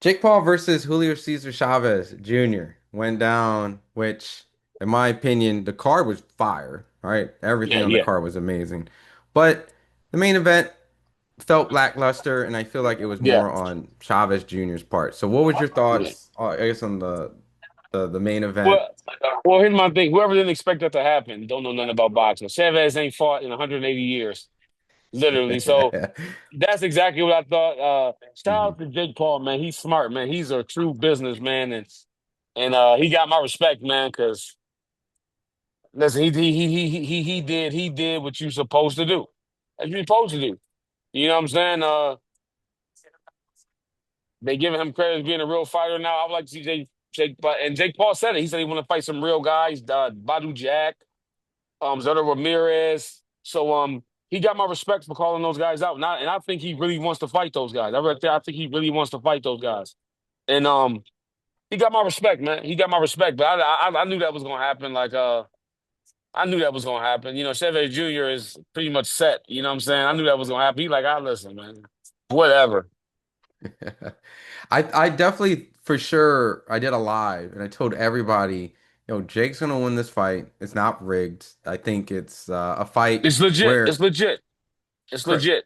Jake Paul versus Julio Cesar Chavez Jr. went down, which, in my opinion, the card was fire, right? Yeah, Everything on the yeah, card was amazing. But the main event felt lackluster, and I feel like it was yeah, more on Chavez Jr.'s part. So what was your yeah. thoughts, I guess, on the main event? Well, well, here's my thing. Whoever didn't expect that to happen don't know nothing about boxing. Chavez ain't fought in 180 years, literally. So that's exactly what I thought. Shout Mhm. out to Jake Paul, man. He's smart, man. He's a true businessman, and he got my respect, man. Because listen, he did what you supposed to do. As you're supposed to do. You know what I'm saying? They giving him credit as being a real fighter now. I would like to see Jake Paul said it. He said he want to fight some real guys, Badu Jack, Zeta Ramirez. So he got my respect for calling those guys out. And I think he really wants to fight those guys. I think he really wants to fight those guys. And he got my respect, man. He got my respect. But I knew that was gonna happen. I knew that was gonna happen. You know, Chavez Jr. is pretty much set. You know what I'm saying? I knew that was gonna happen. He like, I listen, man. Whatever. I definitely for sure I did a live and I told everybody, Jake's gonna win this fight. It's not rigged. I think it's a fight It's legit. It's where legit. It's legit.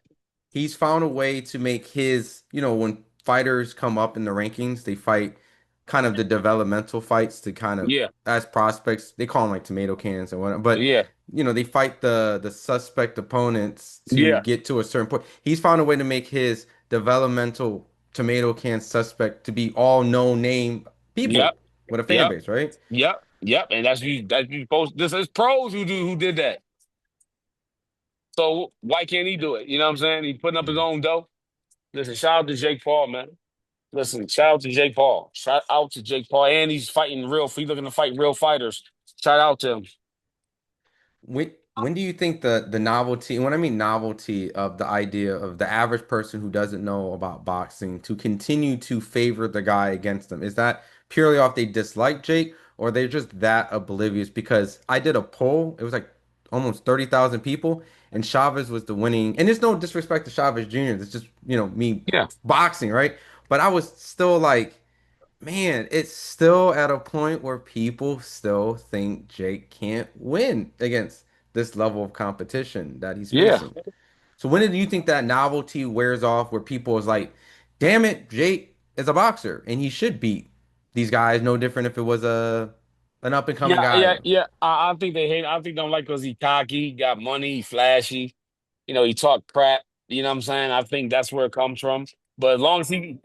he's found a way to make his, when fighters come up in the rankings, they fight kind of the developmental fights to kind of Yeah. as prospects, they call them like tomato cans and whatnot. But Yeah. they fight the suspect opponents to Yeah. get to a certain point. He's found a way to make his developmental tomato can suspect to be all known name Yep. people with a fan Yep. base, right? Yep. Yep. And that's you supposed this is pros who did that. So why can't he do it? You know what I'm saying? He putting up his Mhm. own dough. Listen, shout out to Jake Paul, man. Listen, shout out to Jake Paul. Shout out to Jake Paul. And he's fighting real, he's looking to fight real fighters. Shout out to him. When do you think the novelty, and when I mean novelty of the idea of the average person who doesn't know about boxing to continue to favor the guy against them, is that purely off they dislike Jake or they're just that oblivious? Because I did a poll, it was like almost 30,000 people, and Chavez was the winning. And there's no disrespect to Chavez Jr. It's just, me Yeah. boxing, right? But I was still like, man, it's still at a point where people still think Jake can't win against this level of competition that he's Yeah. facing. So when do you think that novelty wears off where people is like, damn it, Jake is a boxer and he should beat these guys no different if it was a an up and coming Yeah, yeah, guy. yeah. I think they hate. I think they don't like because he cocky, he got money, he flashy. You know, he talk crap. You know what I'm saying? I think that's where it comes from. But as long as he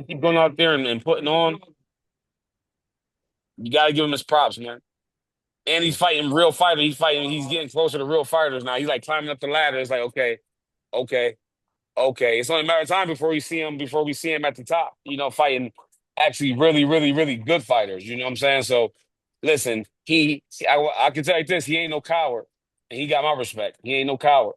keep going out there and putting on, you gotta give him his props, man. And he's fighting real fighters. He's fighting. He's getting closer to real fighters now. He's like climbing up the ladder. It's like okay, okay, okay. It's only a matter of time before we see him. Before we see him at the top. You know, fighting actually really, really, really good fighters. You know what I'm saying? So, listen, I can tell you this: he ain't no coward, and he got my respect. He ain't no coward.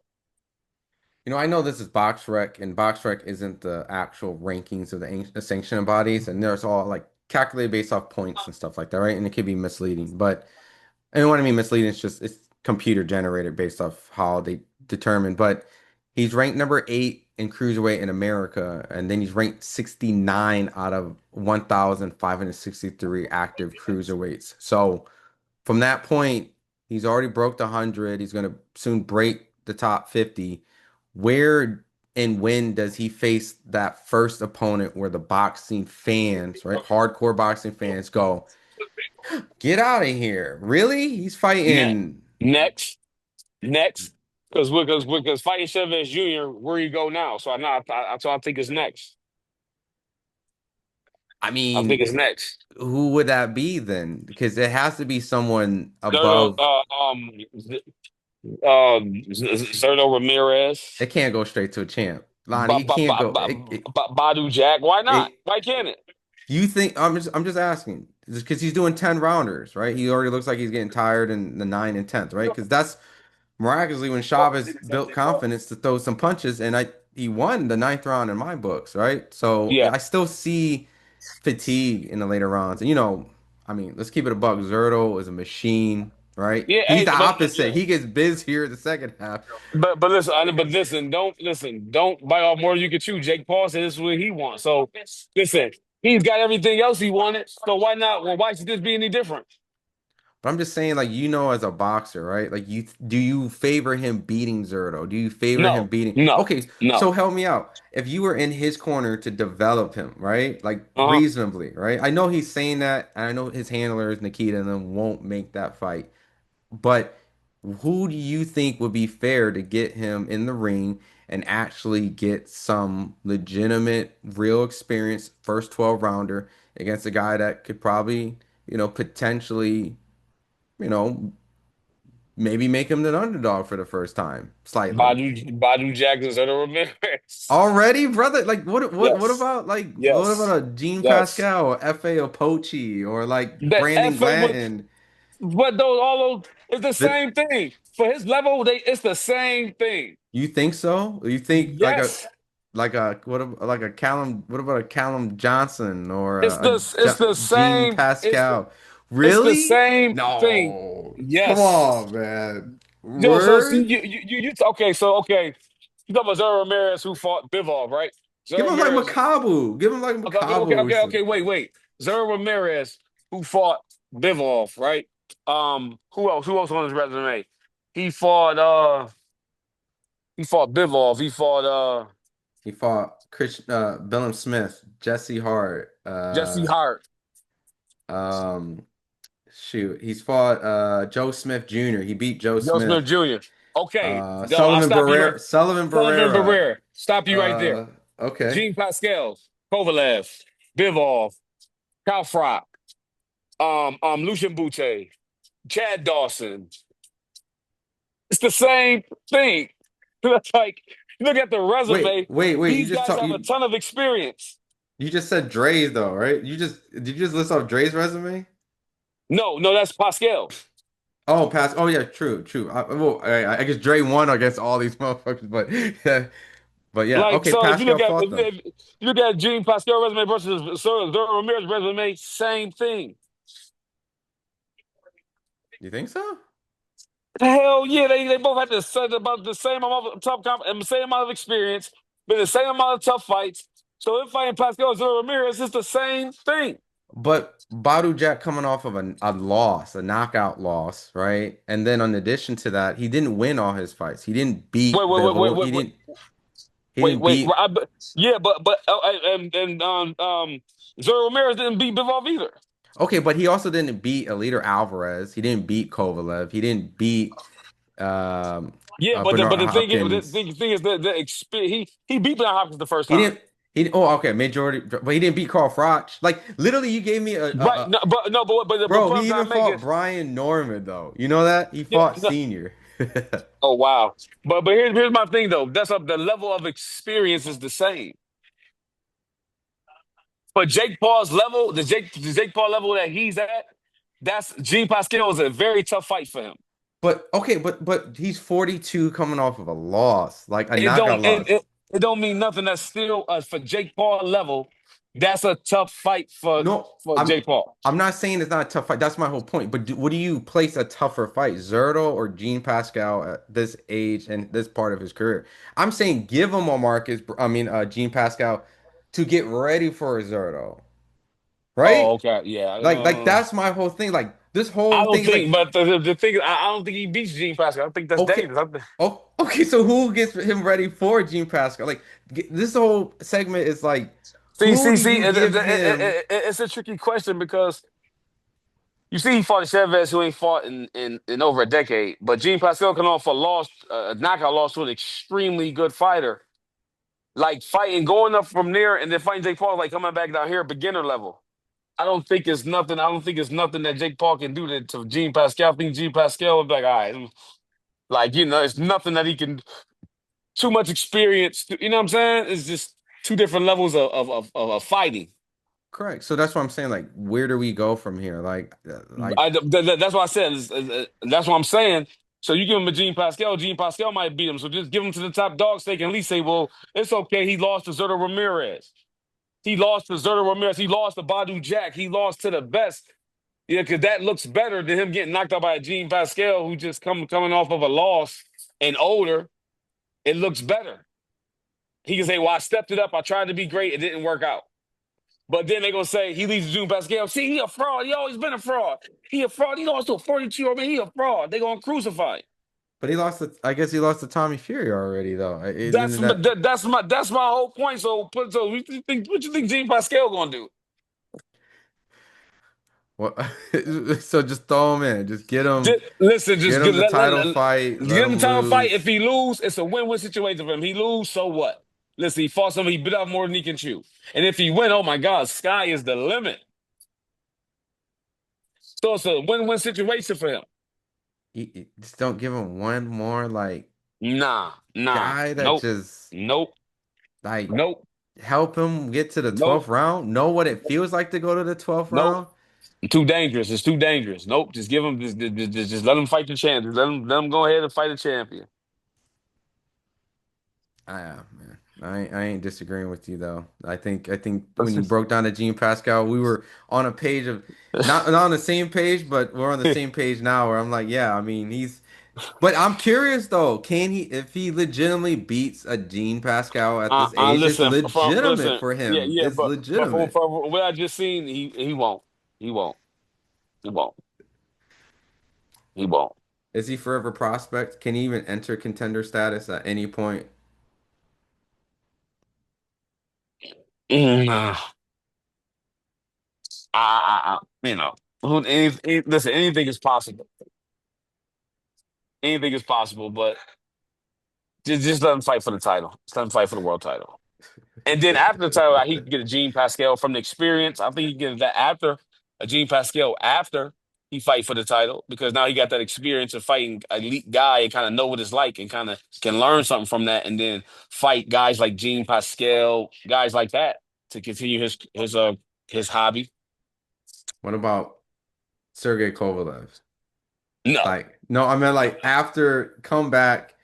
I know this is BoxRec, and BoxRec isn't the actual rankings of the sanctioning bodies, and there's all like calculated based off points and stuff like that, right? And it could be misleading, but and what I mean misleading is just it's computer generated based off how they determine. But he's ranked number 8 in cruiserweight in America, and then he's ranked 69 out of 1,563 active cruiserweights. So from that point, he's already broke the 100. He's going to soon break the top 50. Where and when does he face that first opponent where the boxing fans, right, hardcore boxing fans go, get out of here. Really? He's Ne- fighting. Next, next, because fighting Chavez Jr. Where you go now? So I think it's next. I I think mean, it's next. who would that be then? Because it has to be someone Zerto, above. Zerto Ramirez, It can't go straight to a champ. Lonnie, it can't go. Badu Jack. Why not? It, Why can't it? you think I'm just asking because he's doing 10 rounders, right? He already looks like he's getting tired in the 9 and 10th, right? Because that's miraculously when Chavez built confidence to throw some punches, and he won the ninth round in my books, right? So Yeah, I still see fatigue in the later rounds. And I mean, let's keep it a buck. Zerto is a machine, right? yeah. He's Hey, the opposite. He gets biz here the second half. but listen. Don't bite off more than you can chew. Jake Paul said this is what he wants. So listen. He's got everything else he wanted. So why not? Well, why should this be any different? But I'm just saying, like, as a boxer, right? Like, do you favor him beating Zerto? Do you favor him No, beating? no, Okay, so no. help me out. If you were in his corner to develop him, right? Like Uh-huh. reasonably, right? I know he's saying that, and I know his handlers, Nikita, and them won't make that fight. But who do you think would be fair to get him in the ring and actually get some legitimate, real experience first 12 rounder against a guy that could probably, potentially, you know, maybe make him the underdog for the first time, slightly. Badu Jackson's or the Ramirez. Already, brother, like Yes, what about yes, a Gene yes. Pascal or F.A. Opochi or like The Brandon FA would, Glanton? but those all those it's the That same thing. For his level, it's the same thing. you think so? You think Yes, like a Callum? What about a Callum Johnson or it's the Gene same. Pascal? It's the Really? same thing. No. Come Yes. on, man. Yo, so see Word? okay. You talk about Zara Ramirez who fought Bivol, right? Give Zara him like Ramirez. Makabu. Give him like Makabu or something. Wait. Zara Ramirez who fought Bivol, right? Who else? Who else on his resume? He fought he fought Bivol. He fought He fought Chris, Billum Smith, Jesse Hart, Jesse Hart, um, shoot, he's fought Joe Smith Jr. He beat Joe Joe Smith Smith. Jr. Okay, I'll Sullivan stop you right. Barrera, Sullivan Sullivan Barrera. Barrera. Stop you right there. Uh, okay. Jean Pascal, Kovalev, Bivol, Crawford, Lucian Bute, Chad Dawson. It's the same thing. That's like, look at the resume. Wait. These guys have a ton of experience. You just said Dre's though, right? Did you just list off Dre's resume? No, that's Pascal. Oh, pass. Oh yeah, true. I guess Dre won against all these motherfuckers, but yeah, but yeah. Like, Okay, so if you look Pascal at fought them. if you look at Jean Pascal resume versus Zoro Ramirez resume, same thing. You think so? Hell yeah, they both had about the same amount of same amount of experience, been the same amount of tough fights. So if fighting Pascal Zoro Ramirez, it's the same thing. But Badu Jack coming off of a loss, a knockout loss, right? And then in addition to that, he didn't win all his fights. He didn't Wait, beat wait, wait, wait, Bivol. wait, wait, He didn't beat yeah, but Zoro Ramirez didn't beat Bivol either. Okay, but he also didn't beat Eliter Alvarez. He didn't beat Kovalev. He didn't beat Yeah, Bernard the Hopkins. thing is that the experience he beat Brian Hopkins the first He time. didn't. Okay, majority, but he didn't beat Carl Froch. Like literally, you gave me Right? But the bro. point I'm He trying even to make fought is Brian Norman though. You know that he yeah. fought No, senior. oh wow. But here's my thing though. That's up the level of experience is the same. But Jake Paul's level, the Jake Paul level that he's at, that's Jean Pascal is a very tough fight for him. But okay, but he's 42 coming off of a loss, like a It knockout don't it, loss. it, it don't mean nothing. That's still for Jake Paul level. That's a tough fight No, for Jake Paul. I'm not saying it's not a tough fight. That's my whole point. But what do you place a tougher fight, Zerto or Gene Pascal at this age and this part of his career? I'm saying give him a Gene Pascal to get ready for Zerto, Oh, right? okay, yeah. Like that's my whole thing. Like this I whole don't thing is think, like but the thing is, I don't think he beats Gene Pascal. I think that's okay. dangerous. Oh, okay. So who gets him ready for Gene Pascal? Like this whole segment is like, who do you give him? it's a tricky question because you see, he fought Chavez, who ain't fought in over a decade. But Gene Pascal can offer a knockout loss to an extremely good fighter. Like fighting, going up from there, and then fighting Jake Paul, like coming back down here, beginner level. I don't think it's nothing. I don't think it's nothing that Jake Paul can do to Gene Pascal. I think Gene Pascal would be like, all right, like it's nothing that he can. Too much experience. You know what I'm saying? It's just two different levels of fighting. Correct. So that's what I'm saying. Like, where do we go from here? That's what I said. That's what I'm saying. So you give him a Gene Pascal might beat him. So just give him to the top dog so they can at least say, well, it's okay. He lost to Zerto Ramirez. He lost to Zerto Ramirez. He lost to Badu Jack. He lost to the best. Yeah, because that looks better than him getting knocked out by a Gene Pascal who just coming off of a loss and older. It looks better. He can say, well, I stepped it up. I tried to be great. It didn't work out. But then they're gonna say he leads to June Pascal. See, he a fraud. He always been a fraud. He a fraud. He lost to a 42-year-old man. He a fraud. They gonna crucify him. But he lost to, I guess he lost to Tommy Fury already though. That's Isn't my, that that's my whole point. So what you think June Pascal gonna do? what? So just throw him in. Just Listen, get just him the title fight, let get him the him title fight. If lose. he lose, it's a win-win situation for him. He lose, so what? Listen, he fought somebody, he bit off more than he can chew. And if he win, oh my God, sky is the limit. So it's a win-win situation for him. Just don't give him one more like Nah, guy that nope, just nope, like nope, help him get to the nope, 12th round, know what it feels like to go to the 12th nope. round. Too dangerous. It's too dangerous. Nope. Just give him. Just let him fight the champion. Let him go ahead and fight the champion. Man. I ain't disagreeing with you though. I think when you broke down the Gene Pascal, we were on a page of not on the same page, but we're on the same page now where I'm like, yeah, I mean he's but I'm curious though, can he if he legitimately beats a Gene Pascal at this age, it's Listen from legitimate listen. for Yeah, him. yeah. It's But legitimate. from what I just seen, he won't. He won't. He won't. He won't. Is he forever prospect? Can he even enter contender status at any point? Nah. You know. Listen, anything is possible. Anything is possible, but just let him fight for the title. Just let him fight for the world title. And then after the title, he can get a Gene Pascal from the experience. I think he can get that after a Gene Pascal after he fight for the title because now he got that experience of fighting an elite guy and kind of know what it's like and kind of can learn something from that and then fight guys like Gene Pascal, guys like that to continue his hobby. What about Sergey Kovalev? No, Like, no, I mean like after comeback,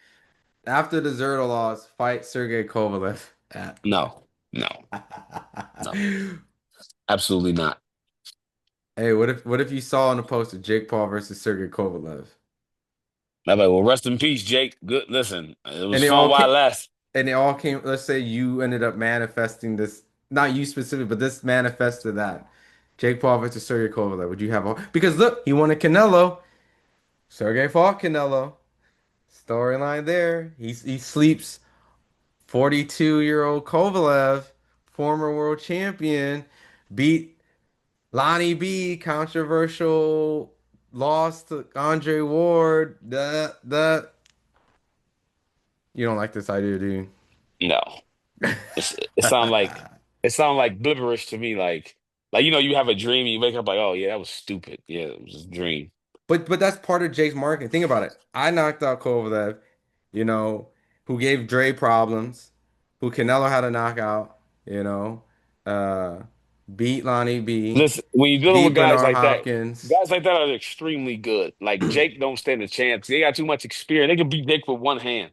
after the Zerto loss, fight Sergey Kovalev at. no, no, no, absolutely not. Hey, what if you saw on the poster Jake Paul versus Sergey Kovalev? I'm like, well, rest in peace, Jake. Good. Listen, it was And they fun all while it came lasted. and they all came, let's say you ended up manifesting this, not you specifically, but this manifested that. Jake Paul versus Sergey Kovalev. Would you have all because look, he won a Canelo. Sergey fought Canelo. Storyline there. He sleeps 42-year-old Kovalev, former world champion, beat Lonnie B, controversial loss to Andre Ward. You don't like this idea, do No. you? It sound like blibberish to me. Like you have a dream, and you wake up like, oh yeah, that was stupid. Yeah, it was just a dream. But that's part of Jake's marketing. Think about it. I knocked out Kovalev, you know, who gave Dre problems, who Canelo had a knockout, you know, uh, beat Lonnie B, Listen, when you're dealing beat with Bernard Hopkins. guys like that are extremely good. Like Jake don't stand a chance. They got too much experience. They can beat Jake with one hand.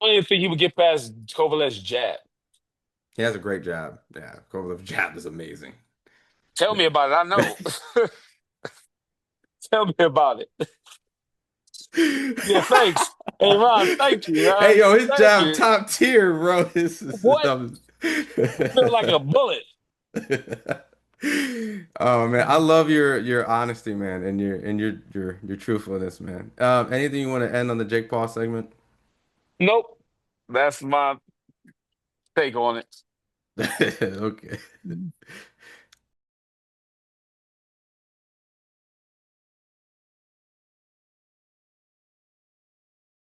I don't even think he would get past Kovalev's jab. He has a great jab. Yeah, Kovalev's jab is amazing. Tell me about it. I know. Tell me about it. Yeah, thanks. Hey Ron, thank you. Hey, yo, his Thank jab you. top tier, bro. What? Feel like a bullet. Oh man, I love your honesty, man, and your truthfulness, man. Anything you want to end on the Jake Paul segment? Nope. That's my take on it. Okay.